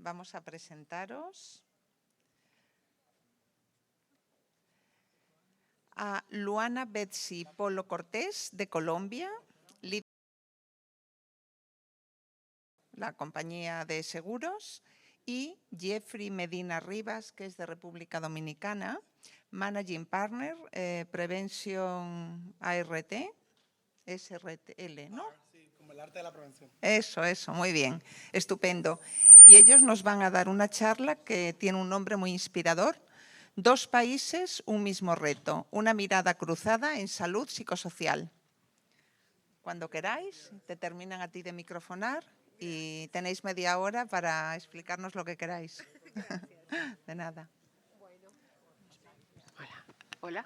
vamos a presentaros a Luana Betsy Polo Cortés, de Colombia, la compañía de seguros, y Jeffrey Medina Rivas, que es de República Dominicana, Managing Partner, Prevención ART, SRTL, ¿no? Sí, como el arte de la prevención. Eso, muy bien, estupendo. Y ellos nos van a dar una charla que tiene un nombre muy inspirador: 2 países, un mismo reto, una mirada cruzada en salud psicosocial. Cuando queráis, te terminan a ti de microfonar y tenéis media hora para explicarnos lo que queráis. De nada. Hola.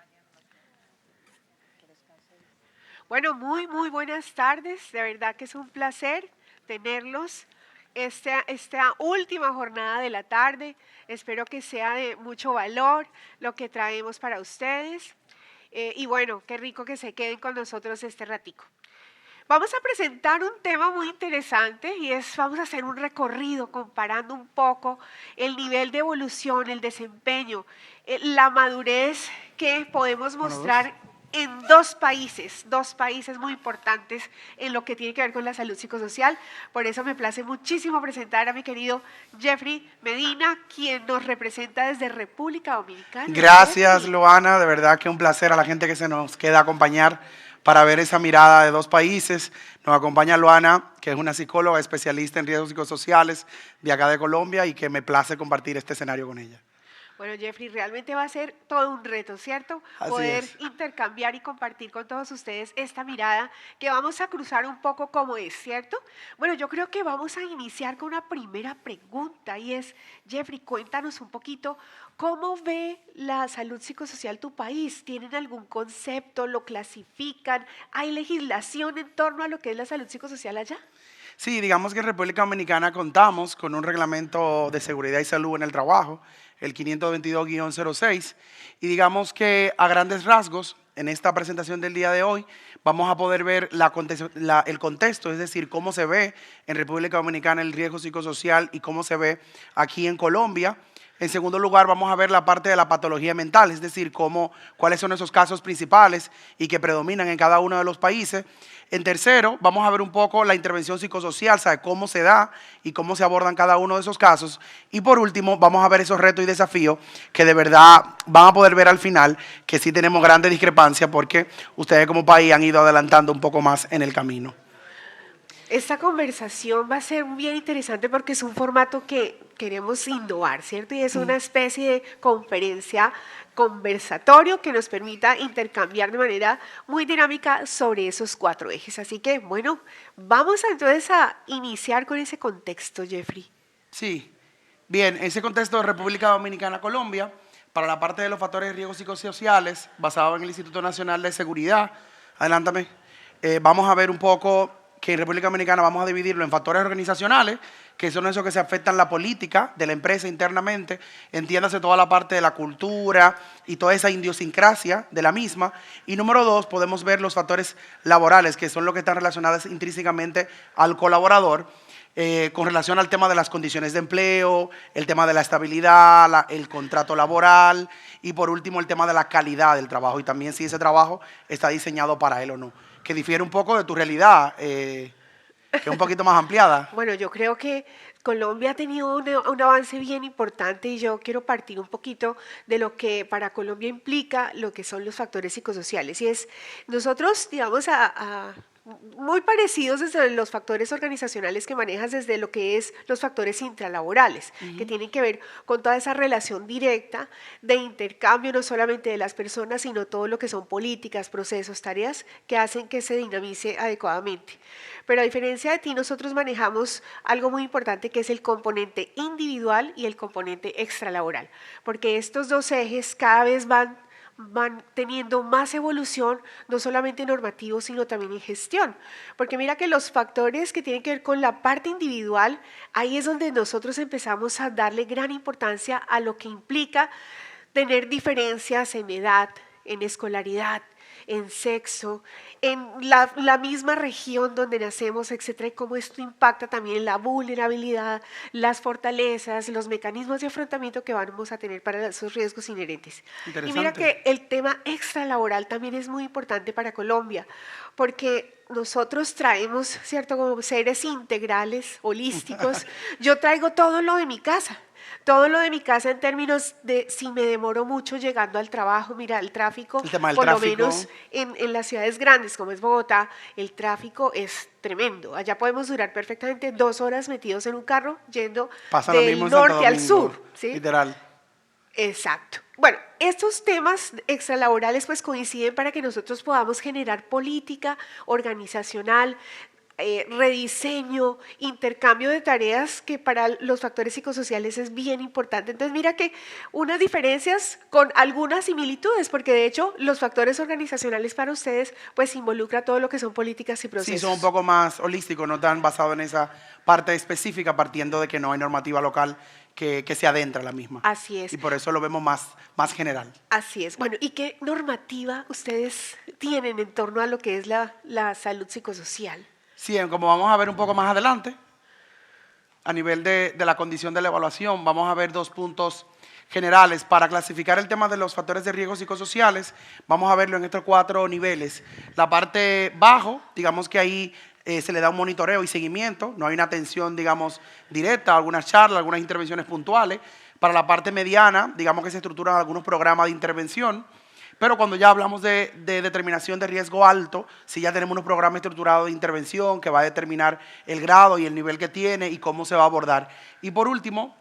Bueno, muy buenas tardes. De verdad que es un placer tenerlos esta última jornada de la tarde. Espero que sea de mucho valor lo que traemos para ustedes. Y bueno, qué rico que se queden con nosotros este ratico. Vamos a presentar un tema muy interesante y vamos a hacer un recorrido comparando un poco el nivel de evolución, el desempeño, la madurez que podemos mostrar en dos países muy importantes en lo que tiene que ver con la salud psicosocial. Por eso me place muchísimo presentar a mi querido Jeffrey Medina, quien nos representa desde República Dominicana. Gracias, Luana, de verdad que un placer a la gente que se nos queda a acompañar para ver esa mirada de 2 países. Nos acompaña Luana, que es una psicóloga especialista en riesgos psicosociales de acá de Colombia y que me place compartir este escenario con ella. Bueno, Jeffrey, realmente va a ser todo un reto, ¿cierto? Así Poder es. intercambiar y compartir con todos ustedes esta mirada que vamos a cruzar un poco como es, ¿cierto? Bueno, yo creo que vamos a iniciar con una primera pregunta y es, Jeffrey, cuéntanos un poquito, ¿cómo ve la salud psicosocial tu país? ¿Tienen algún concepto? ¿Lo clasifican? ¿Hay legislación en torno a lo que es la salud psicosocial allá? Sí, digamos que en República Dominicana contamos con un reglamento de seguridad y salud en el trabajo, el 522-06, y digamos que a grandes rasgos, en esta presentación del día de hoy, vamos a poder ver el contexto, es decir, cómo se ve en República Dominicana el riesgo psicosocial y cómo se ve aquí en Colombia. En segundo lugar, vamos a ver la parte de la patología mental, es decir, cuáles son esos casos principales y que predominan en cada uno de los países. En tercero, vamos a ver un poco la intervención psicosocial, ¿sabe? Cómo se da y cómo se abordan cada uno de esos casos. Y por último, vamos a ver esos retos y desafíos que de verdad van a poder ver al final, que sí tenemos grandes discrepancias porque ustedes como país han ido adelantando un poco más en el camino. Esta conversación va a ser bien interesante porque es un formato que queremos innovar, ¿cierto? Y es una especie de conferencia, conversatorio que nos permita intercambiar de manera muy dinámica sobre esos 4 ejes. Así que, bueno, vamos entonces a iniciar con ese contexto, Jeffrey. Sí, bien, ese contexto de República Dominicana-Colombia, para la parte de los factores de riesgo psicosociales, basado en el Instituto Nacional de Seguridad, adelántame, vamos a ver un poco que en República Dominicana vamos a dividirlo en factores organizacionales, que son esos que se afectan la política de la empresa internamente, entiéndase toda la parte de la cultura y toda esa idiosincrasia de la misma. Y número 2, podemos ver los factores laborales, que son los que están relacionados intrínsecamente al colaborador, con relación al tema de las condiciones de empleo, el tema de la estabilidad, el contrato laboral y por último el tema de la calidad del trabajo y también si ese trabajo está diseñado para él o no, que difiere un poco de tu realidad, que es un poquito más ampliada. Bueno, yo creo que Colombia ha tenido un avance bien importante y yo quiero partir un poquito de lo que para Colombia implica lo que son los factores psicosociales. Y es, nosotros, digamos, muy parecidos desde los factores organizacionales que manejas desde lo que es los factores intralaborales, que tienen que ver con toda esa relación directa de intercambio, no solamente de las personas, sino todo lo que son políticas, procesos, tareas que hacen que se dinamice adecuadamente. Pero a diferencia de ti, nosotros manejamos algo muy importante que es el componente individual y el componente extralaboral, porque estos 2 ejes cada vez van teniendo más evolución, no solamente normativo, sino también en gestión. Porque mira que los factores que tienen que ver con la parte individual, ahí es donde nosotros empezamos a darle gran importancia a lo que implica tener diferencias en edad, en escolaridad, en sexo, en la misma región donde nacemos, etcétera, y cómo esto impacta también la vulnerabilidad, las fortalezas, los mecanismos de afrontamiento que vamos a tener para esos riesgos inherentes. Y mira que el tema extralaboral también es muy importante para Colombia, porque nosotros traemos, ¿cierto?, como seres integrales, holísticos. Yo traigo todo lo de mi casa. Todo lo de mi casa en términos de si me demoro mucho llegando al trabajo, mira, el tráfico, por lo menos en las ciudades grandes como es Bogotá, el tráfico es tremendo. Allá podemos durar perfectamente 2 horas metidos en un carro yendo del norte al sur. ¿Sí? Literal. Exacto. Bueno, estos temas extralaborales pues coinciden para que nosotros podamos generar política organizacional, rediseño, intercambio de tareas que para los factores psicosociales es bien importante. Entonces mira que unas diferencias con algunas similitudes, porque de hecho los factores organizacionales para ustedes pues involucra todo lo que son políticas y procesos. Sí, son un poco más holísticos, no tan basados en esa parte específica, partiendo de que no hay normativa local que se adentra la misma. Así es. Y por eso lo vemos más general. Así es. Bueno, ¿y qué normativa ustedes tienen en torno a lo que es la salud psicosocial? Sí, como vamos a ver un poco más adelante, a nivel de la condición de la evaluación, vamos a ver 2 puntos generales. Para clasificar el tema de los factores de riesgo psicosociales, vamos a verlo en estos 4 niveles. La parte bajo, digamos que ahí se le da un monitoreo y seguimiento, no hay una atención, digamos, directa, algunas charlas, algunas intervenciones puntuales. Para la parte mediana, digamos que se estructuran algunos programas de intervención. Pero cuando ya hablamos de determinación de riesgo alto, sí ya tenemos unos programas estructurados de intervención que va a determinar el grado y el nivel que tiene y cómo se va a abordar. Y por último,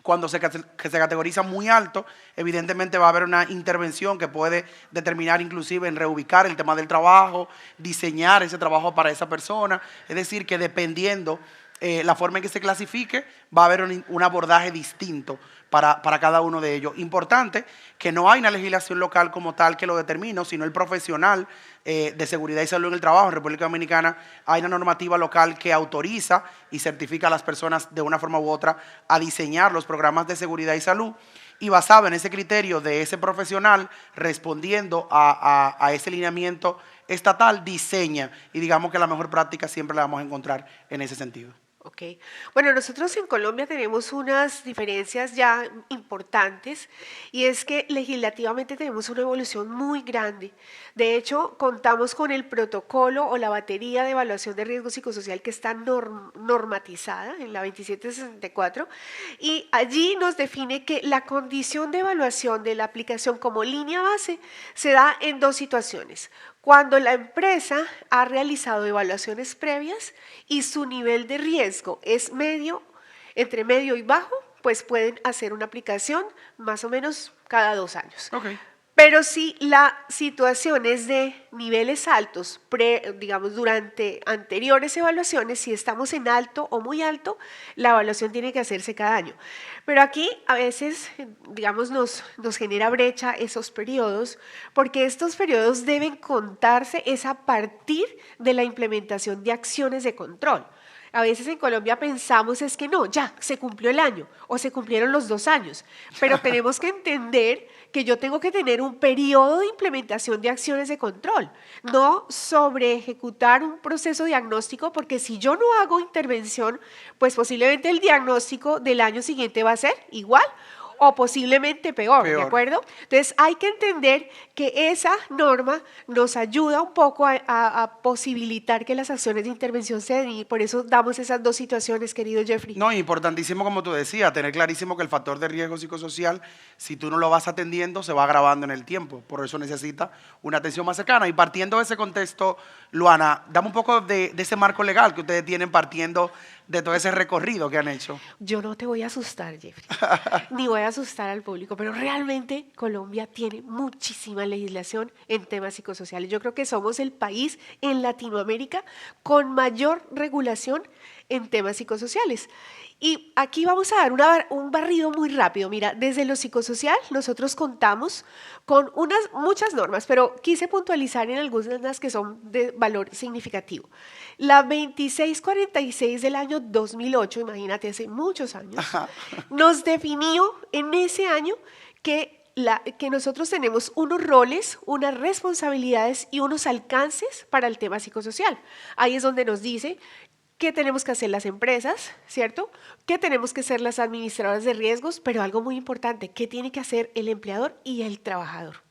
cuando se categoriza muy alto, evidentemente va a haber una intervención que puede determinar inclusive en reubicar el tema del trabajo, diseñar ese trabajo para esa persona. Es decir, que dependiendo la forma en que se clasifique, va a haber un abordaje distinto para cada uno de ellos. Importante que no hay una legislación local como tal que lo determine, sino el profesional de seguridad y salud en el trabajo. En República Dominicana hay una normativa local que autoriza y certifica a las personas de una forma u otra a diseñar los programas de seguridad y salud, y basado en ese criterio de ese profesional, respondiendo a ese lineamiento estatal, diseña, y digamos que la mejor práctica siempre la vamos a encontrar en ese sentido. Ok. Bueno, nosotros en Colombia tenemos unas diferencias ya importantes, y es que legislativamente tenemos una evolución muy grande. De hecho, contamos con el protocolo o la batería de evaluación de riesgo psicosocial que está normatizada en la 2764, y allí nos define que la condición de evaluación de la aplicación como línea base se da en 2 situaciones. Cuando la empresa ha realizado evaluaciones previas y su nivel de riesgo es medio, entre medio y bajo, pues pueden hacer una aplicación más o menos cada 2 años. Okay. Pero si la situación es de niveles altos, digamos durante anteriores evaluaciones, si estamos en alto o muy alto, la evaluación tiene que hacerse cada año. Pero aquí a veces, digamos, nos genera brecha esos periodos, porque estos periodos deben contarse es a partir de la implementación de acciones de control. A veces en Colombia pensamos es que no, ya se cumplió el año o se cumplieron los 2 años, pero tenemos que entender que yo tengo que tener un periodo de implementación de acciones de control, no sobre ejecutar un proceso diagnóstico, porque si yo no hago intervención, pues posiblemente el diagnóstico del año siguiente va a ser igual o posiblemente peor, ¿de acuerdo? Entonces hay que entender que esa norma nos ayuda un poco a posibilitar que las acciones de intervención se den, y por eso damos esas 2 situaciones, querido Jeffrey. No, importantísimo, como tú decías, tener clarísimo que el factor de riesgo psicosocial, si tú no lo vas atendiendo, se va agravando en el tiempo. Por eso necesita una atención más cercana. Y partiendo de ese contexto, Luana, dame un poco de ese marco legal que ustedes tienen partiendo de todo ese recorrido que han hecho. Yo no te voy a asustar, Jeffrey, ni voy a asustar al público, pero realmente Colombia tiene muchísima legislación en temas psicosociales. Yo creo que somos el país en Latinoamérica con mayor regulación en temas psicosociales. Y aquí vamos a dar un barrido muy rápido. Mira, desde lo psicosocial nosotros contamos con muchas normas, pero quise puntualizar en algunas que son de valor significativo. La 2646 del año 2008, imagínate, hace muchos años, nos definió en ese año que que nosotros tenemos unos roles, unas responsabilidades y unos alcances para el tema psicosocial. Ahí es donde nos dice qué tenemos que hacer las empresas, ¿cierto? ¿Qué tenemos que hacer las administradoras de riesgos? Pero algo muy importante, ¿qué tiene que hacer el empleador y el trabajador?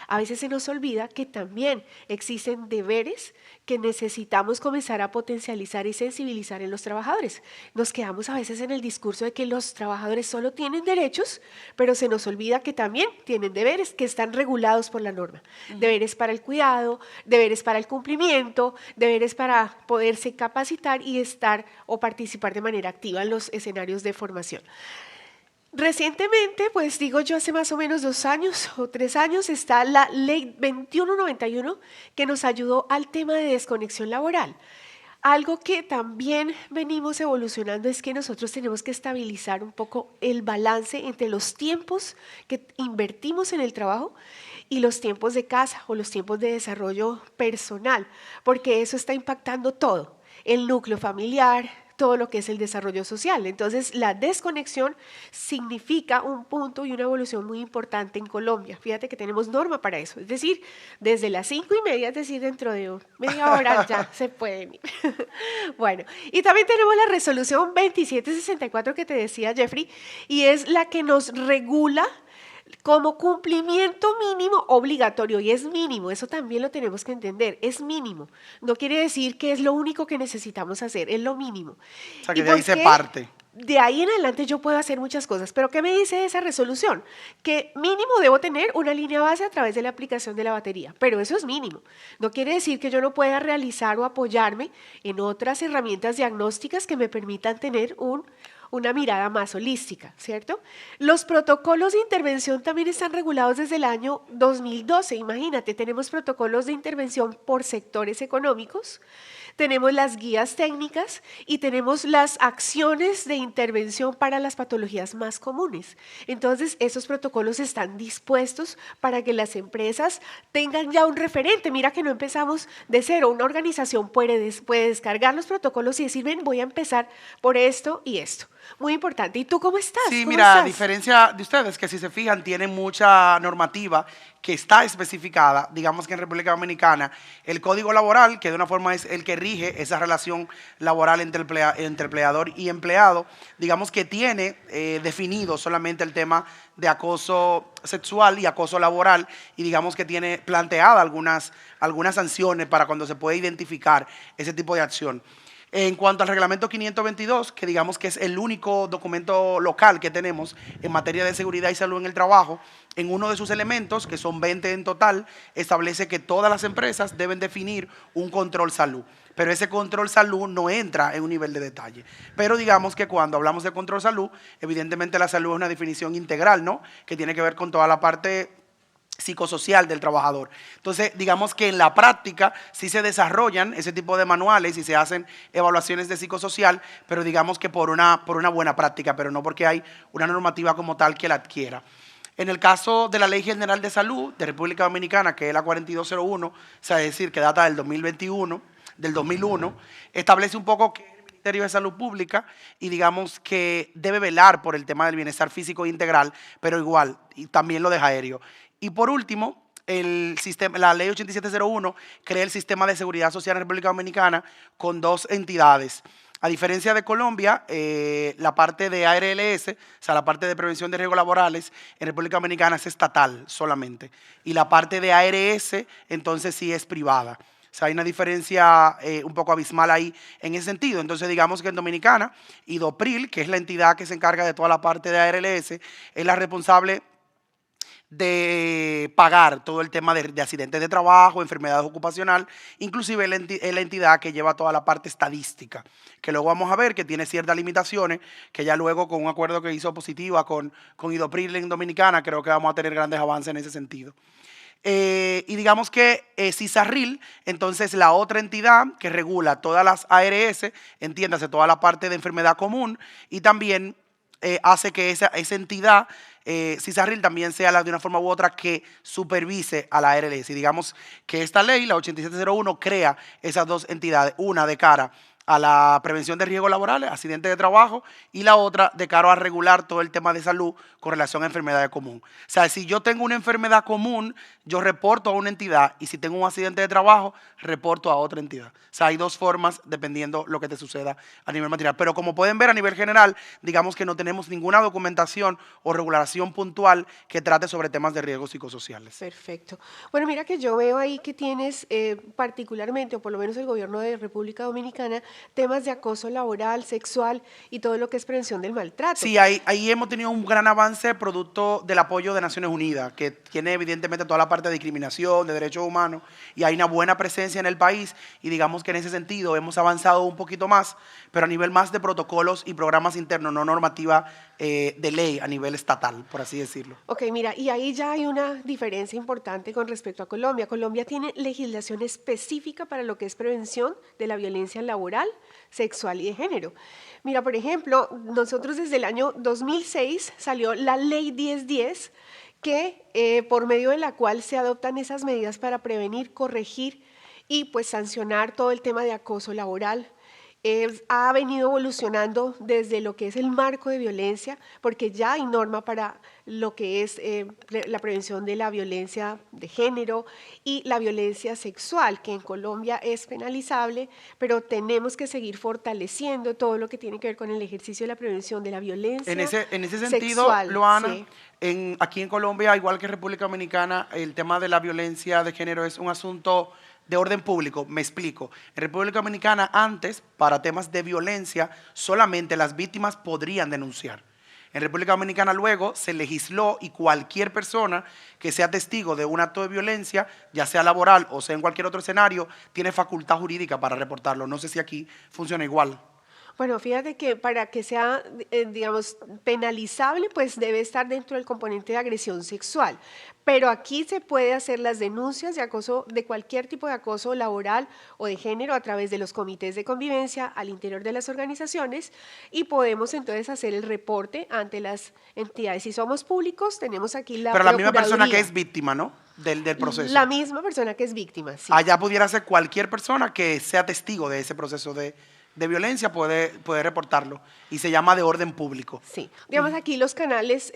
A veces se nos olvida que también existen deberes que necesitamos comenzar a potencializar y sensibilizar en los trabajadores. Nos quedamos a veces en el discurso de que los trabajadores solo tienen derechos, pero se nos olvida que también tienen deberes que están regulados por la norma. Deberes para el cuidado, deberes para el cumplimiento, deberes para poderse capacitar y estar o participar de manera activa en los escenarios de formación. Recientemente, pues digo yo, hace más o menos 2 años o 3 años, está la Ley 2191 que nos ayudó al tema de desconexión laboral. Algo que también venimos evolucionando es que nosotros tenemos que estabilizar un poco el balance entre los tiempos que invertimos en el trabajo y los tiempos de casa o los tiempos de desarrollo personal, porque eso está impactando todo, el núcleo familiar, todo lo que es el desarrollo social. Entonces, la desconexión significa un punto y una evolución muy importante en Colombia. Fíjate que tenemos norma para eso. Es decir, desde las 5:30, es decir, dentro de media hora ya se pueden ir. Bueno, y también tenemos la resolución 2764 que te decía Jeffrey, y es la que nos regula como cumplimiento mínimo obligatorio, y es mínimo, eso también lo tenemos que entender, es mínimo. No quiere decir que es lo único que necesitamos hacer, es lo mínimo. O sea, que de ahí se parte. De ahí en adelante yo puedo hacer muchas cosas, pero ¿qué me dice esa resolución? Que mínimo debo tener una línea base a través de la aplicación de la batería, pero eso es mínimo. No quiere decir que yo no pueda realizar o apoyarme en otras herramientas diagnósticas que me permitan tener una mirada más holística, ¿cierto? Los protocolos de intervención también están regulados desde el año 2012. Imagínate, tenemos protocolos de intervención por sectores económicos, tenemos las guías técnicas y tenemos las acciones de intervención para las patologías más comunes. Entonces, esos protocolos están dispuestos para que las empresas tengan ya un referente. Mira que no empezamos de cero. Una organización puede descargar los protocolos y decir, ven, voy a empezar por esto y esto. Muy importante. ¿Y tú cómo estás? Sí, ¿Cómo mira, a estás? diferencia de ustedes, que si se fijan, tienen mucha normativa que está especificada, digamos que en República Dominicana, el Código Laboral, que de una forma es el que rige esa relación laboral entre empleador y empleado, digamos que tiene definido solamente el tema de acoso sexual y acoso laboral, y digamos que tiene planteada algunas sanciones para cuando se puede identificar ese tipo de acción. En cuanto al reglamento 522, que digamos que es el único documento local que tenemos en materia de seguridad y salud en el trabajo, en uno de sus elementos, que son 20 en total, establece que todas las empresas deben definir un control salud. Pero ese control salud no entra en un nivel de detalle. Pero digamos que cuando hablamos de control salud, evidentemente la salud es una definición integral, ¿no? Que tiene que ver con toda la parte psicosocial del trabajador. Entonces, digamos que en la práctica sí se desarrollan ese tipo de manuales y se hacen evaluaciones de psicosocial, pero digamos que por una buena práctica, pero no porque hay una normativa como tal que la adquiera. En el caso de la Ley General de Salud de República Dominicana, que es la 4201, o sea, es decir, que data del 2021, del 2001, establece un poco que el Ministerio de Salud Pública y digamos que debe velar por el tema del bienestar físico integral, pero igual, y también lo deja aéreo. Y por último, la Ley 8701 crea el Sistema de Seguridad Social en República Dominicana con 2 entidades. A diferencia de Colombia, la parte de ARLS, o sea, la parte de prevención de riesgos laborales, en República Dominicana es estatal solamente. Y la parte de ARS, entonces sí es privada. O sea, hay una diferencia un poco abismal ahí en ese sentido. Entonces, digamos que en Dominicana, IDOPRIL, que es la entidad que se encarga de toda la parte de ARLS, es la responsable de pagar todo el tema de accidentes de trabajo, enfermedades ocupacional, inclusive es la entidad que lleva toda la parte estadística, que luego vamos a ver que tiene ciertas limitaciones, que ya luego con un acuerdo que hizo Positiva con IDOPRIL en Dominicana, creo que vamos a tener grandes avances en ese sentido. Y digamos que CISARRIL, entonces la otra entidad que regula todas las ARS, entiéndase toda la parte de enfermedad común, y también hace que esa entidad, CISARRIL, también sea de una forma u otra que supervise a la ARLS. Y digamos que esta ley, la 8701, crea esas 2 entidades, una de cara a la prevención de riesgos laborales, accidentes de trabajo, y la otra de cara a regular todo el tema de salud con relación a enfermedades comunes. O sea, si yo tengo una enfermedad común, yo reporto a una entidad, y si tengo un accidente de trabajo, reporto a otra entidad. O sea, hay dos formas dependiendo lo que te suceda a nivel material. Pero como pueden ver a nivel general, digamos que no tenemos ninguna documentación o regulación puntual que trate sobre temas de riesgos psicosociales. Perfecto. Bueno, mira que yo veo ahí que tienes particularmente, o por lo menos el gobierno de República Dominicana, temas de acoso laboral, sexual y todo lo que es prevención del maltrato. Sí, ahí hemos tenido un gran avance producto del apoyo de Naciones Unidas, que tiene evidentemente toda la parte de discriminación, de derechos humanos, y hay una buena presencia en el país, y digamos que en ese sentido hemos avanzado un poquito más, pero a nivel más de protocolos y programas internos, no normativa de ley a nivel estatal, por así decirlo. Ok, mira, y ahí ya hay una diferencia importante con respecto a Colombia. Colombia tiene legislación específica para lo que es prevención de la violencia laboral, sexual y de género. Mira, por ejemplo, nosotros desde el año 2006 salió la Ley 1010, que por medio de la cual se adoptan esas medidas para prevenir, corregir y pues sancionar todo el tema de acoso laboral. Ha venido evolucionando desde lo que es el marco de violencia, porque ya hay norma para lo que es la prevención de la violencia de género y la violencia sexual, que en Colombia es penalizable, pero tenemos que seguir fortaleciendo todo lo que tiene que ver con el ejercicio de la prevención de la violencia En ese sentido, sexual. Luana, Sí. aquí en Colombia, igual que República Dominicana, el tema de la violencia de género es un asunto de orden público. Me explico. En República Dominicana, antes, para temas de violencia, solamente las víctimas podrían denunciar. En República Dominicana luego se legisló y cualquier persona que sea testigo de un acto de violencia, ya sea laboral o sea en cualquier otro escenario, tiene facultad jurídica para reportarlo. No sé si aquí funciona igual. Bueno, fíjate que para que sea, digamos, penalizable, pues debe estar dentro del componente de agresión sexual. Pero aquí se puede hacer las denuncias de acoso, de cualquier tipo de acoso laboral o de género a través de los comités de convivencia al interior de las organizaciones y podemos entonces hacer el reporte ante las entidades. Si somos públicos, tenemos aquí la Pero la misma persona que Procuraduría. es víctima, ¿no? Del proceso. La misma persona que es víctima, sí. Allá pudiera ser cualquier persona que sea testigo de ese proceso de violencia, puede reportarlo. Y se llama de orden público. Sí, digamos aquí los canales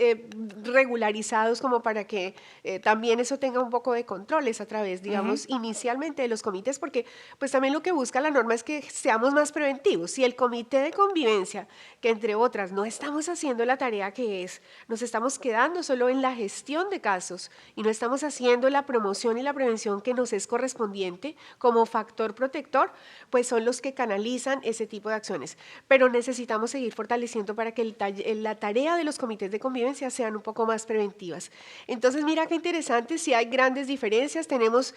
regularizados como para que también eso tenga un poco de controles a través, digamos, inicialmente de los comités, porque pues también lo que busca la norma es que seamos más preventivos. Si el comité de convivencia, que entre otras no estamos haciendo la tarea que es, nos estamos quedando solo en la gestión de casos y no estamos haciendo la promoción y la prevención que nos es correspondiente como factor protector, pues son los que canalizan ese tipo de acciones. Pero necesitamos seguir fortaleciendo para que la tarea de los comités de convivencia sean un poco más preventivas. Entonces, mira qué interesante, si hay grandes diferencias, tenemos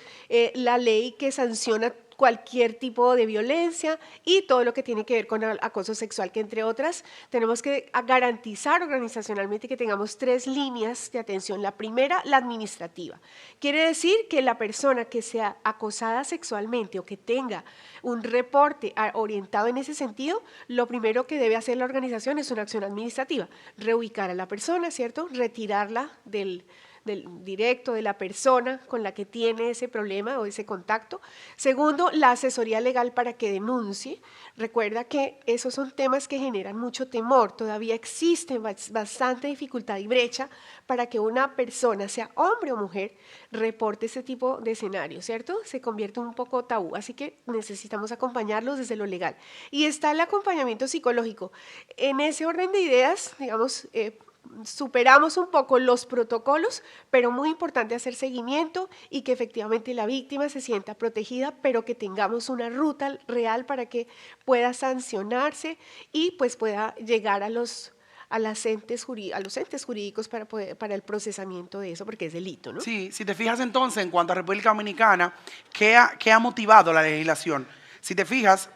la ley que sanciona cualquier tipo de violencia y todo lo que tiene que ver con el acoso sexual, que entre otras tenemos que garantizar organizacionalmente que tengamos 3 líneas de atención. La primera, la administrativa. Quiere decir que la persona que sea acosada sexualmente o que tenga un reporte orientado en ese sentido, lo primero que debe hacer la organización es una acción administrativa, reubicar a la persona, ¿cierto? Retirarla del directo de la persona con la que tiene ese problema o ese contacto. Segundo, la asesoría legal para que denuncie. Recuerda que esos son temas que generan mucho temor. Todavía existe bastante dificultad y brecha para que una persona, sea hombre o mujer, reporte ese tipo de escenario, ¿cierto? Se convierte un poco tabú, así que necesitamos acompañarlos desde lo legal. Y está el acompañamiento psicológico. En ese orden de ideas, digamos, superamos un poco los protocolos, pero muy importante hacer seguimiento y que efectivamente la víctima se sienta protegida, pero que tengamos una ruta real para que pueda sancionarse y pues pueda llegar a los entes jurídicos para el procesamiento de eso, porque es delito, ¿no? Sí, si te fijas entonces, en cuanto a República Dominicana, ¿qué ha motivado la legislación? Si te fijas,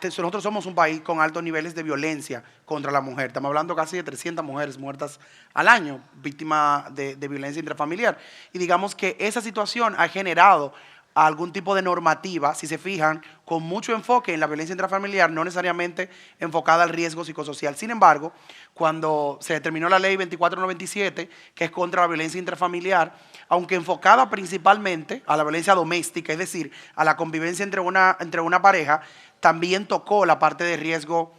nosotros somos un país con altos niveles de violencia contra la mujer. Estamos hablando casi de 300 mujeres muertas al año, víctimas de violencia intrafamiliar. Y digamos que esa situación ha generado a algún tipo de normativa, si se fijan, con mucho enfoque en la violencia intrafamiliar, no necesariamente enfocada al riesgo psicosocial. Sin embargo, cuando se determinó la ley 2497, que es contra la violencia intrafamiliar, aunque enfocada principalmente a la violencia doméstica, es decir, a la convivencia entre una pareja, también tocó la parte de riesgo,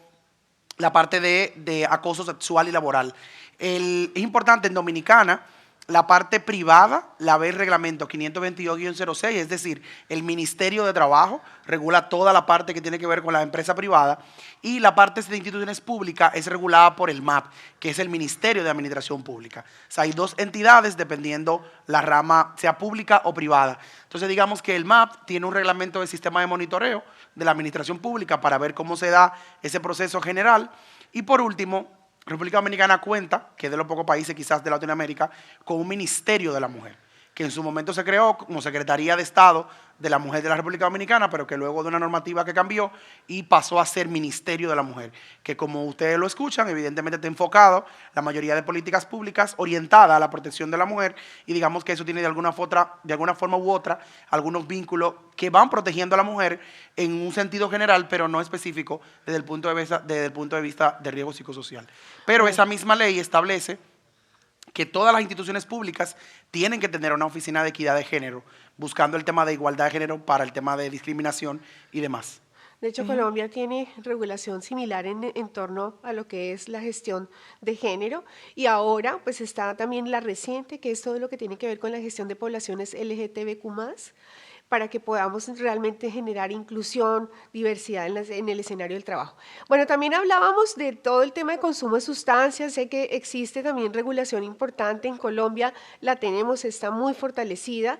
la parte de acoso sexual y laboral. Es importante en Dominicana, la parte privada la ve el reglamento 522-06, es decir, el Ministerio de Trabajo regula toda la parte que tiene que ver con la empresa privada y la parte de instituciones públicas es regulada por el MAP, que es el Ministerio de Administración Pública. O sea, hay dos entidades dependiendo la rama, sea pública o privada. Entonces, digamos que el MAP tiene un reglamento de sistema de monitoreo de la administración pública para ver cómo se da ese proceso general. Y por último, República Dominicana cuenta, que es de los pocos países quizás de Latinoamérica, con un Ministerio de la Mujer, que en su momento se creó como Secretaría de Estado de la Mujer de la República Dominicana, pero que luego de una normativa que cambió y pasó a ser Ministerio de la Mujer, que como ustedes lo escuchan, evidentemente está enfocado la mayoría de políticas públicas orientada a la protección de la mujer y digamos que eso tiene de alguna forma u otra algunos vínculos que van protegiendo a la mujer en un sentido general, pero no específico desde el punto de vista de riesgo psicosocial. Pero esa misma ley establece que todas las instituciones públicas tienen que tener una oficina de equidad de género, buscando el tema de igualdad de género para el tema de discriminación y demás. De hecho, Colombia tiene regulación similar en torno a lo que es la gestión de género y ahora pues está también la reciente, que es todo lo que tiene que ver con la gestión de poblaciones LGTBQ+, para que podamos realmente generar inclusión, diversidad en el escenario del trabajo. Bueno, también hablábamos de todo el tema de consumo de sustancias, sé que existe también regulación importante en Colombia, la tenemos, está muy fortalecida.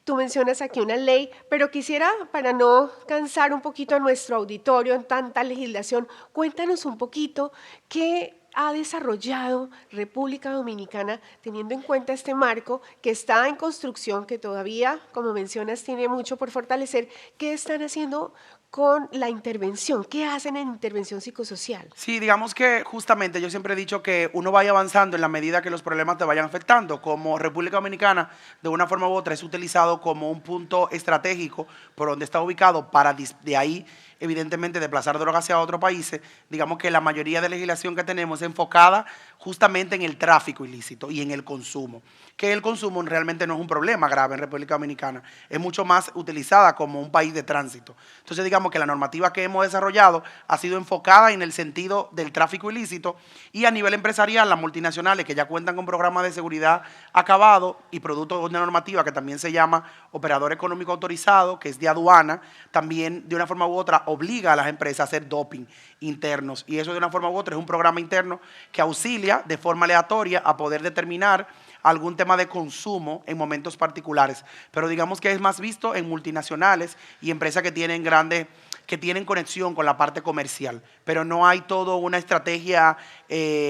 Tú mencionas aquí una ley, pero quisiera, para no cansar un poquito a nuestro auditorio en tanta legislación, cuéntanos un poquito qué ha desarrollado República Dominicana teniendo en cuenta este marco que está en construcción, que todavía, como mencionas, tiene mucho por fortalecer. ¿Qué están haciendo con la intervención? ¿Qué hacen en intervención psicosocial? Sí, digamos que justamente yo siempre he dicho que uno vaya avanzando en la medida que los problemas te vayan afectando. Como República Dominicana, de una forma u otra, es utilizado como un punto estratégico por donde está ubicado para de ahí evidentemente desplazar drogas hacia otros países. Digamos que la mayoría de legislación que tenemos es enfocada justamente en el tráfico ilícito y en el consumo, que el consumo realmente no es un problema grave en República Dominicana, es mucho más utilizada como un país de tránsito. Entonces digamos que la normativa que hemos desarrollado ha sido enfocada en el sentido del tráfico ilícito y a nivel empresarial las multinacionales que ya cuentan con programas de seguridad acabado y producto de una normativa que también se llama operador económico autorizado, que es de aduana, también de una forma u otra obliga a las empresas a hacer doping internos y eso de una forma u otra es un programa interno que auxilia de forma aleatoria a poder determinar algún tema de consumo en momentos particulares, pero digamos que es más visto en multinacionales y empresas que tienen conexión con la parte comercial, pero no hay toda una estrategia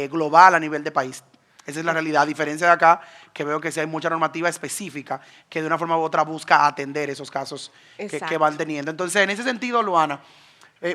global a nivel de país. Esa es la realidad, a diferencia de acá, que veo que sí hay mucha normativa específica que de una forma u otra busca atender esos casos que van teniendo. Entonces, en ese sentido, Luana,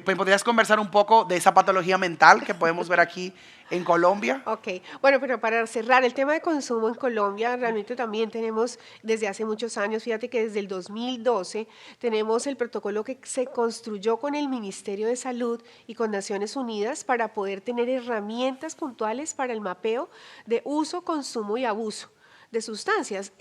pues podrías conversar un poco de esa patología mental que podemos ver aquí en Colombia. Ok, bueno, pero para cerrar el tema de consumo en Colombia, realmente también tenemos desde hace muchos años, fíjate que desde el 2012 tenemos el protocolo que se construyó con el Ministerio de Salud y con Naciones Unidas para poder tener herramientas puntuales para el mapeo de uso, consumo y abuso de sustancias.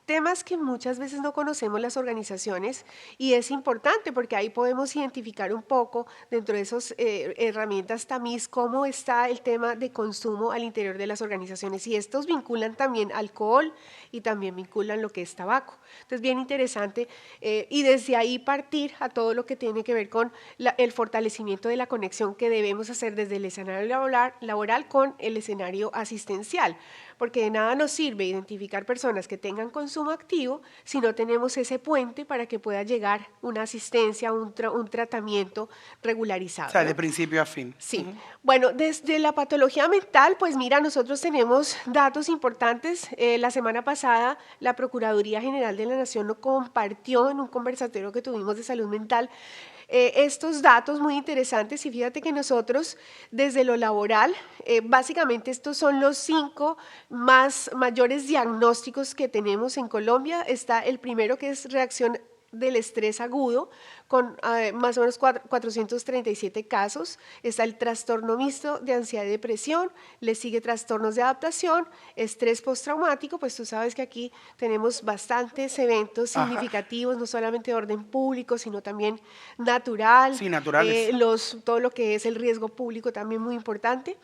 Temas que muchas veces no conocemos las organizaciones y es importante porque ahí podemos identificar un poco dentro de esas herramientas tamiz cómo está el tema de consumo al interior de las organizaciones y estos vinculan también alcohol y también vinculan lo que es tabaco. Entonces bien interesante y desde ahí partir a todo lo que tiene que ver con el fortalecimiento de la conexión que debemos hacer desde el escenario laboral con el escenario asistencial, porque de nada nos sirve identificar personas que tengan consumo activo si no tenemos ese puente para que pueda llegar una asistencia, un tratamiento regularizado. O sea, de principio a fin. Sí. Bueno, desde la patología mental, pues mira, nosotros tenemos datos importantes. La semana pasada, la Procuraduría General de la Nación lo compartió en un conversatorio que tuvimos de salud mental, estos datos muy interesantes y fíjate que nosotros desde lo laboral, básicamente estos son los 5 mayores diagnósticos que tenemos en Colombia. Está el primero que es reacción del estrés agudo, con más o menos 437 casos. Está el trastorno mixto de ansiedad y depresión, le sigue trastornos de adaptación, estrés postraumático, pues tú sabes que aquí tenemos bastantes eventos significativos, no solamente de orden público, sino también natural, Sí, naturales. todo lo que es el riesgo público también muy importante.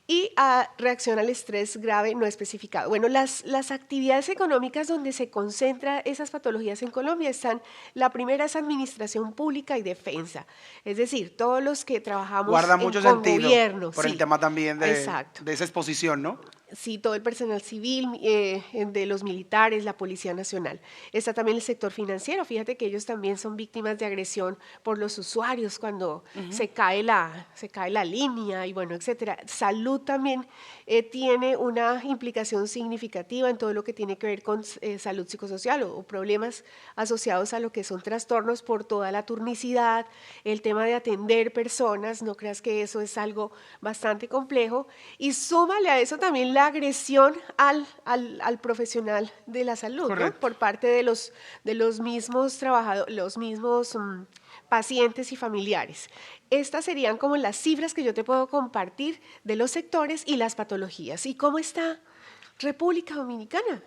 Y reacción al estrés grave no especificado. Bueno, las actividades económicas donde se concentran esas patologías en Colombia están, la primera es administración pública y defensa, es decir, todos los que trabajamos Guarda mucho con sentido gobierno. por el Sí, tema también exacto. de esa exposición, ¿no? Sí, todo el personal civil, de los militares, la Policía Nacional. Está también el sector financiero. Fíjate que ellos también son víctimas de agresión por los usuarios cuando se cae la línea y bueno, etcétera. Salud también tiene una implicación significativa en todo lo que tiene que ver con salud psicosocial o problemas asociados a lo que son trastornos por toda la turnicidad, el tema de atender personas. No creas que eso es algo bastante complejo. Y súmale a eso también la agresión al profesional de la salud, ¿no? Por parte de los mismos trabajadores, los mismos pacientes y familiares. Estas serían como las cifras que yo te puedo compartir de los sectores y las patologías. ¿Y cómo está República Dominicana?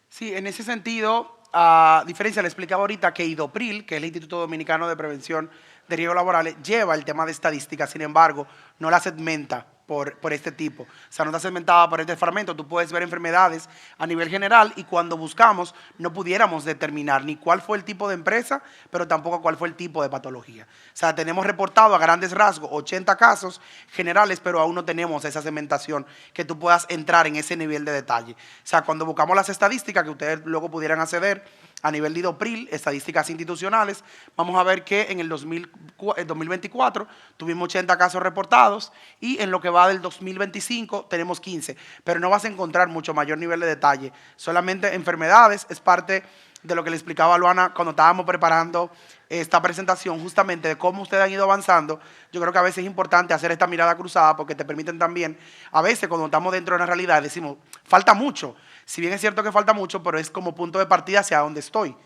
Sí, en ese sentido, a diferencia, le explicaba ahorita que IDOPRIL, que es el Instituto Dominicano de Prevención de Riesgos Laborales, lleva el tema de estadística, sin embargo, no la segmenta por este tipo. O sea, no está segmentada por este fragmento. Tú puedes ver enfermedades a nivel general y cuando buscamos no pudiéramos determinar ni cuál fue el tipo de empresa, pero tampoco cuál fue el tipo de patología. O sea, tenemos reportado a grandes rasgos 80 casos generales, pero aún no tenemos esa segmentación que tú puedas entrar en ese nivel de detalle. O sea, cuando buscamos las estadísticas que ustedes luego pudieran acceder a nivel de IDOPRIL, estadísticas institucionales, vamos a ver que en el 2024 tuvimos 80 casos reportados y en lo que va del 2025 tenemos 15, pero no vas a encontrar mucho mayor nivel de detalle. Solamente enfermedades es parte de lo que le explicaba a Luana cuando estábamos preparando esta presentación, justamente de cómo ustedes han ido avanzando. Yo creo que a veces es importante hacer esta mirada cruzada porque te permiten también, a veces cuando estamos dentro de una realidad decimos, falta mucho. Si bien es cierto que falta mucho, pero es como punto de partida hacia donde estoy.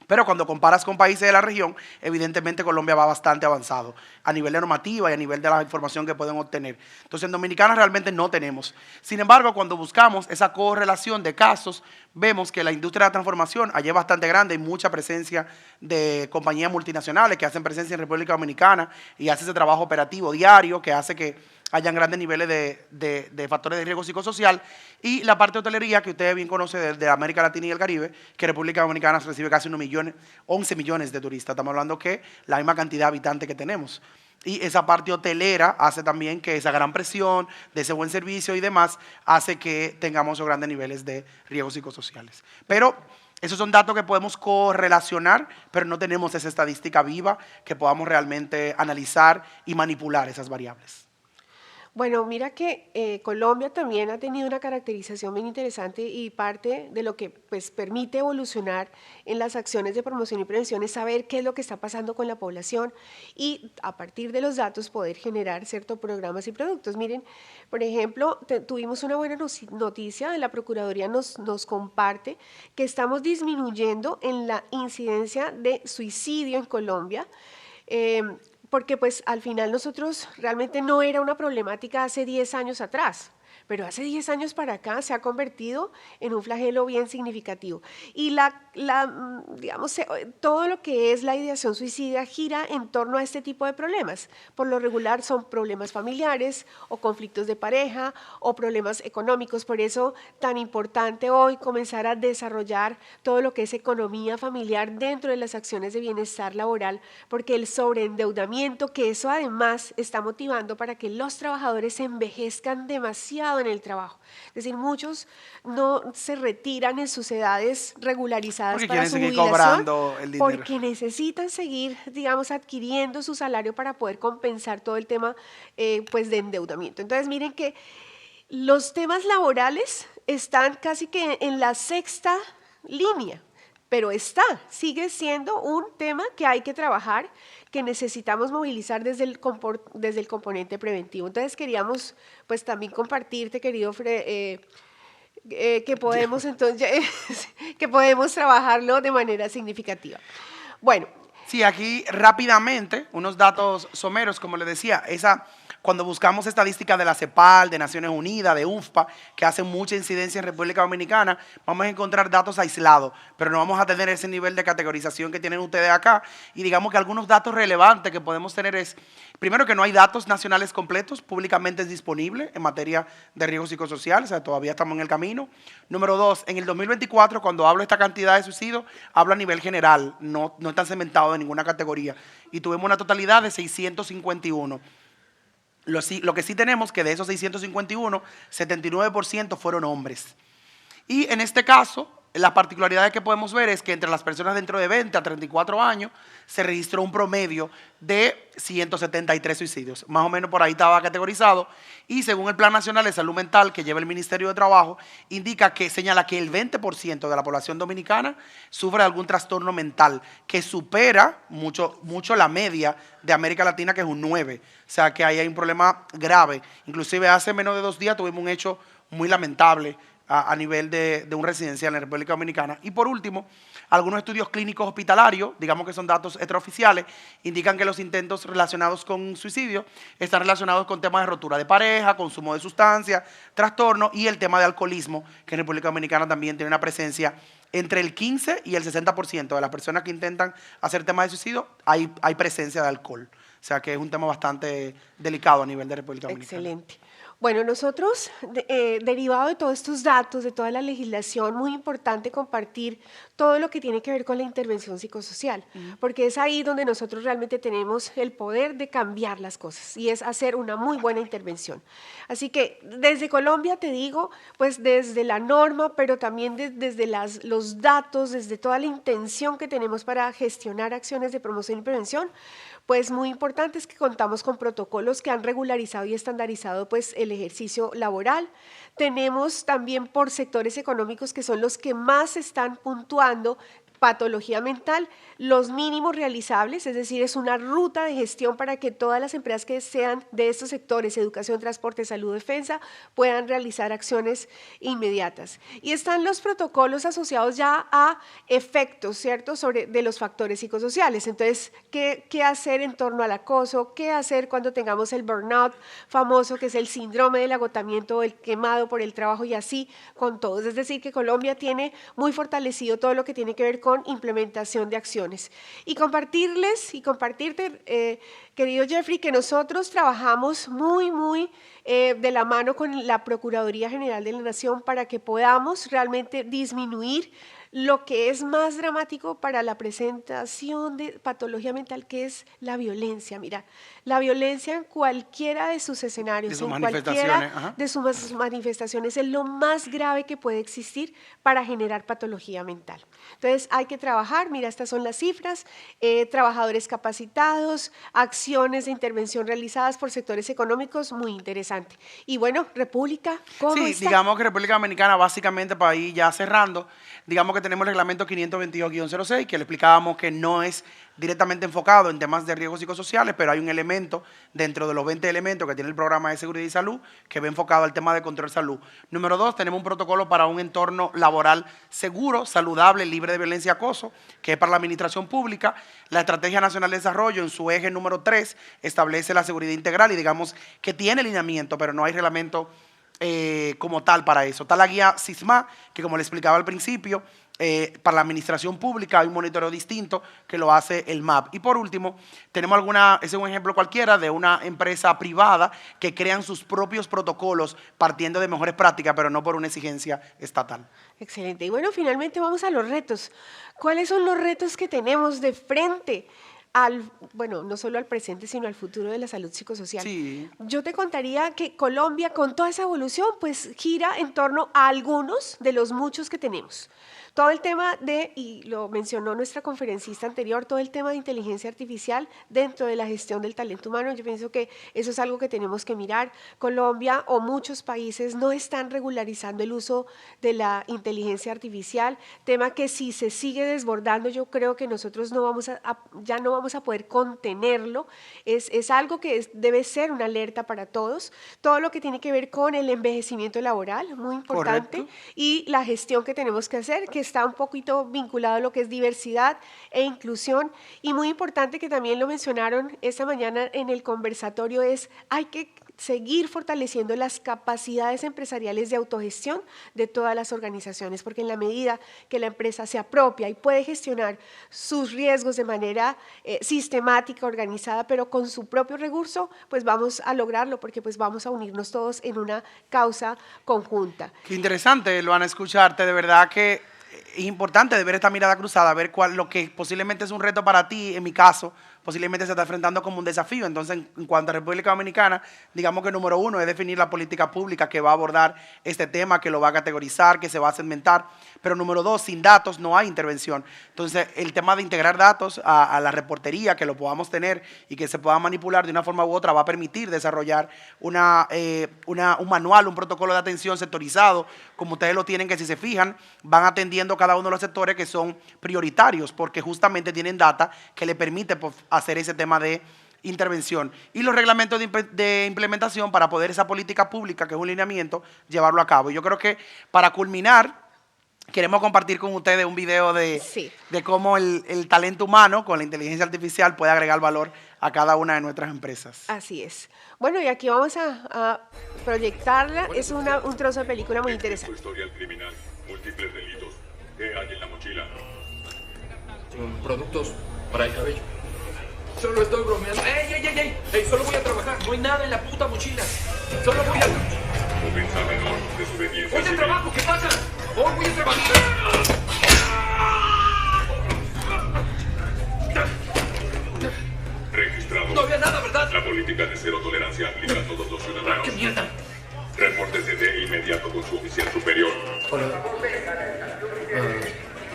Pero cuando comparas con países de la región, evidentemente Colombia va bastante avanzado a nivel de normativa y a nivel de la información que pueden obtener. Entonces en Dominicana realmente no tenemos. Sin embargo, cuando buscamos esa correlación de casos, vemos que la industria de la transformación allí es bastante grande, hay mucha presencia de compañías multinacionales que hacen presencia en República Dominicana y hace ese trabajo operativo diario que hace que hayan grandes niveles de factores de riesgo psicosocial, y la parte de hotelería que ustedes bien conocen de América Latina y el Caribe, que República Dominicana recibe casi 11 millones de turistas. Estamos hablando que la misma cantidad de habitantes que tenemos. Y esa parte hotelera hace también que esa gran presión de ese buen servicio y demás hace que tengamos esos grandes niveles de riesgos psicosociales. Pero esos son datos que podemos correlacionar, pero no tenemos esa estadística viva que podamos realmente analizar y manipular esas variables. Bueno, mira que Colombia también ha tenido una caracterización bien interesante y parte de lo que pues, permite evolucionar en las acciones de promoción y prevención es saber qué es lo que está pasando con la población y a partir de los datos poder generar ciertos programas y productos. Miren, por ejemplo, tuvimos una buena noticia, la Procuraduría nos comparte que estamos disminuyendo en la incidencia de suicidio en Colombia. Porque pues al final nosotros realmente no era una problemática hace 10 años atrás, pero hace 10 años para acá se ha convertido en un flagelo bien significativo. Y digamos, todo lo que es la ideación suicida gira en torno a este tipo de problemas. Por lo regular son problemas familiares o conflictos de pareja o problemas económicos. Por eso tan importante hoy comenzar a desarrollar todo lo que es economía familiar dentro de las acciones de bienestar laboral, porque el sobreendeudamiento, que eso además está motivando para que los trabajadores se envejezcan demasiado en el trabajo. Es decir, muchos no se retiran en sus edades regularizadas porque para quieren su seguir jubilación cobrando el dinero. porque necesitan seguir, digamos, adquiriendo su salario para poder compensar todo el tema pues de endeudamiento. Entonces, miren que los temas laborales están casi que en la sexta línea, pero sigue siendo un tema que hay que trabajar, que necesitamos movilizar desde el componente preventivo. Entonces queríamos pues también compartirte, querido que podemos entonces, que podemos trabajarlo de manera significativa. Bueno. Sí, aquí rápidamente, unos datos someros, como les decía, cuando buscamos estadísticas de la CEPAL, de Naciones Unidas, de UNFPA, que hacen mucha incidencia en República Dominicana, vamos a encontrar datos aislados, pero no vamos a tener ese nivel de categorización que tienen ustedes acá. Y digamos que algunos datos relevantes que podemos tener es, primero, que no hay datos nacionales completos públicamente disponibles en materia de riesgo psicosocial, o sea, todavía estamos en el camino. Número 2, en el 2024, cuando hablo de esta cantidad de suicidios, hablo a nivel general, no están cementados en ninguna categoría. Y tuvimos una totalidad de 651. Lo que sí tenemos que de esos 651, 79% fueron hombres. Y en este caso, la particularidad que podemos ver es que entre las personas dentro de 20 a 34 años se registró un promedio de 173 suicidios. Más o menos por ahí estaba categorizado. Y según el Plan Nacional de Salud Mental que lleva el Ministerio de Trabajo, señala que el 20% de la población dominicana sufre algún trastorno mental, que supera mucho la media de América Latina, que es un 9%. O sea que ahí hay un problema grave. Inclusive hace menos de 2 días tuvimos un hecho muy lamentable a nivel de un residencial en la República Dominicana. Y por último, algunos estudios clínicos hospitalarios, digamos que son datos extraoficiales, indican que los intentos relacionados con suicidio están relacionados con temas de rotura de pareja, consumo de sustancias, trastorno y el tema de alcoholismo, que en República Dominicana también tiene una presencia entre el 15 y el 60% de las personas que intentan hacer temas de suicidio, hay presencia de alcohol. O sea que es un tema bastante delicado a nivel de República Dominicana. Excelente. Bueno, nosotros, derivado de todos estos datos, de toda la legislación, muy importante compartir todo lo que tiene que ver con la intervención psicosocial, porque es ahí donde nosotros realmente tenemos el poder de cambiar las cosas y es hacer una muy buena intervención. Así que desde Colombia te digo, pues desde la norma, pero también desde los datos, desde toda la intención que tenemos para gestionar acciones de promoción y prevención, pues muy importante es que contamos con protocolos que han regularizado y estandarizado pues el ejercicio laboral. Tenemos también por sectores económicos que son los que más están puntuando patología mental, los mínimos realizables, es decir, es una ruta de gestión para que todas las empresas que sean de estos sectores, educación, transporte, salud, defensa, puedan realizar acciones inmediatas. Y están los protocolos asociados ya a efectos, ¿cierto?, de los factores psicosociales. Entonces, ¿qué hacer en torno al acoso? ¿Qué hacer cuando tengamos el burnout famoso, que es el síndrome del agotamiento, el quemado por el trabajo y así con todos? Es decir, que Colombia tiene muy fortalecido todo lo que tiene que ver con implementación de acciones. Y compartirte, querido Jeffrey, que nosotros trabajamos muy de la mano con la Procuraduría General de la Nación para que podamos realmente disminuir lo que es más dramático para la presentación de patología mental, que es la violencia. Mira, la violencia en cualquiera de sus escenarios, en cualquiera de sus manifestaciones, es lo más grave que puede existir para generar patología mental. Entonces, hay que trabajar, mira, estas son las cifras, trabajadores capacitados, acciones de intervención realizadas por sectores económicos, muy interesante. Y bueno, República, ¿cómo está? Sí, digamos que República Dominicana, básicamente, para ir ya cerrando, digamos que tenemos el reglamento 522-06, que le explicábamos que no es directamente enfocado en temas de riesgos psicosociales, pero hay un elemento dentro de los 20 elementos que tiene el programa de seguridad y salud que va enfocado al tema de control de salud. Número 2, tenemos un protocolo para un entorno laboral seguro, saludable, libre de violencia y acoso, que es para la administración pública. La Estrategia Nacional de Desarrollo, en su eje número 3, establece la seguridad integral y digamos que tiene lineamiento, pero no hay reglamento como tal para eso. Está la guía SISMA, que como le explicaba al principio, para la administración pública hay un monitoreo distinto que lo hace el MAP. Y por último, tenemos ese es un ejemplo cualquiera de una empresa privada que crean sus propios protocolos partiendo de mejores prácticas, pero no por una exigencia estatal. Excelente. Y bueno, finalmente vamos a los retos. ¿Cuáles son los retos que tenemos de frente bueno, no solo al presente, sino al futuro de la salud psicosocial? Sí. Yo te contaría que Colombia, con toda esa evolución, pues gira en torno a algunos de los muchos que tenemos. Todo el tema y lo mencionó nuestra conferencista anterior, todo el tema de inteligencia artificial dentro de la gestión del talento humano, yo pienso que eso es algo que tenemos que mirar. Colombia o muchos países no están regularizando el uso de la inteligencia artificial, tema que si se sigue desbordando, yo creo que nosotros ya no vamos a poder contenerlo. Es algo que debe ser una alerta para todos. Todo lo que tiene que ver con el envejecimiento laboral, muy importante, Correcto. y la gestión que tenemos que hacer, que está un poquito vinculado a lo que es diversidad e inclusión, y muy importante que también lo mencionaron esta mañana en el conversatorio, hay que seguir fortaleciendo las capacidades empresariales de autogestión de todas las organizaciones, porque en la medida que la empresa se apropia y puede gestionar sus riesgos de manera sistemática, organizada, pero con su propio recurso, pues vamos a lograrlo, porque pues vamos a unirnos todos en una causa conjunta. Qué interesante, Luana, escucharte. De verdad que es importante de ver esta mirada cruzada, ver lo que posiblemente es un reto para ti, en mi caso, posiblemente se está enfrentando como un desafío. Entonces, en cuanto a República Dominicana, digamos que número uno es definir la política pública que va a abordar este tema, que lo va a categorizar, que se va a segmentar. Pero número dos, sin datos no hay intervención. Entonces, el tema de integrar datos a la reportería, que lo podamos tener y que se pueda manipular de una forma u otra, va a permitir desarrollar un manual, un protocolo de atención sectorizado, como ustedes lo tienen, que si se fijan, van atendiendo cada uno de los sectores que son prioritarios, porque justamente tienen data que le permite hacer ese tema de intervención. Y los reglamentos de implementación para poder esa política pública, que es un lineamiento, llevarlo a cabo. Yo creo que para culminar, queremos compartir con ustedes un video de cómo el talento humano con la inteligencia artificial puede agregar valor a cada una de nuestras empresas. Así es. Bueno, y aquí vamos a proyectarla. Es un trozo de película muy interesante. Historial criminal, múltiples delitos. ¿Qué hay en la mochila? Productos para el cabello. Solo estoy bromeando. ¡Ey! Solo voy a trabajar. No hay nada en la puta mochila. Solo voy a... Ofensa menor, desobediencia ¡Voy al civil. trabajo! ¿Qué pasa? ¡Oh, voy a trabajar! Registrado. No había nada, ¿verdad? La política de cero tolerancia aplica a todos los ciudadanos. ¡Qué mierda! Repórtese de inmediato con su oficial superior. Hola.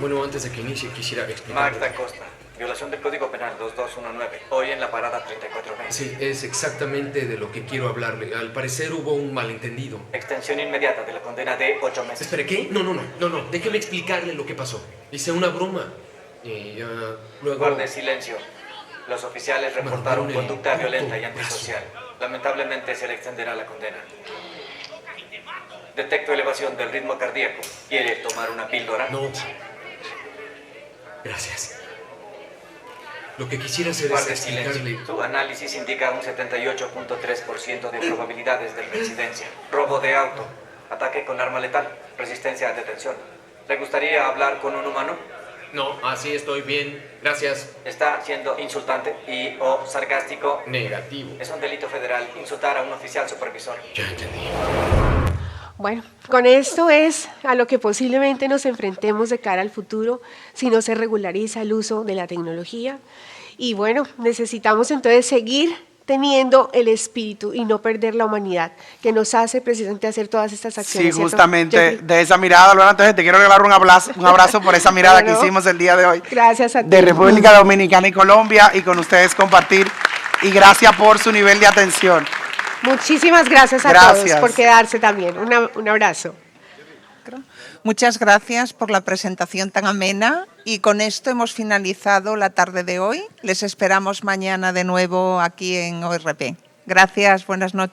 Bueno, antes de que inicie, quisiera explicar... Magda Costa, violación del Código Penal 2219, hoy en la parada 34B. Sí, es exactamente de lo que quiero hablarle. Al parecer hubo un malentendido. Extensión inmediata de la condena de 8 meses. Espere, ¿qué? No. Déjeme explicarle lo que pasó. Hice una broma. Y luego... Guarde silencio. Los oficiales reportaron el conducta puto violenta y brazo. antisocial. Lamentablemente se le extenderá la condena. Detecto elevación del ritmo cardíaco. ¿Quiere tomar una píldora? No. Gracias. Lo que quisiera hacer es Guarde explicarle... silencio. Su análisis indica un 78.3% de probabilidades de reincidencia. Robo de auto. Ataque con arma letal. Resistencia a detención. ¿Le gustaría hablar con un humano? No, así estoy bien. Gracias. Está siendo insultante y o sarcástico. Negativo. Es un delito federal insultar a un oficial supervisor. Ya entendí. Bueno, con esto es a lo que posiblemente nos enfrentemos de cara al futuro si no se regulariza el uso de la tecnología. Y bueno, necesitamos entonces seguir teniendo el espíritu y no perder la humanidad que nos hace precisamente hacer todas estas acciones. Sí, ¿cierto? justamente de esa mirada, Luana, entonces te quiero regalar un abrazo por esa mirada Bueno, que hicimos el día de hoy. Gracias a ti. De República Dominicana y Colombia, y con ustedes compartir. Y gracias por su nivel de atención. Muchísimas gracias a Gracias. todos por quedarse también. Un abrazo. Muchas gracias por la presentación tan amena y con esto hemos finalizado la tarde de hoy. Les esperamos mañana de nuevo aquí en ORP. Gracias, buenas noches.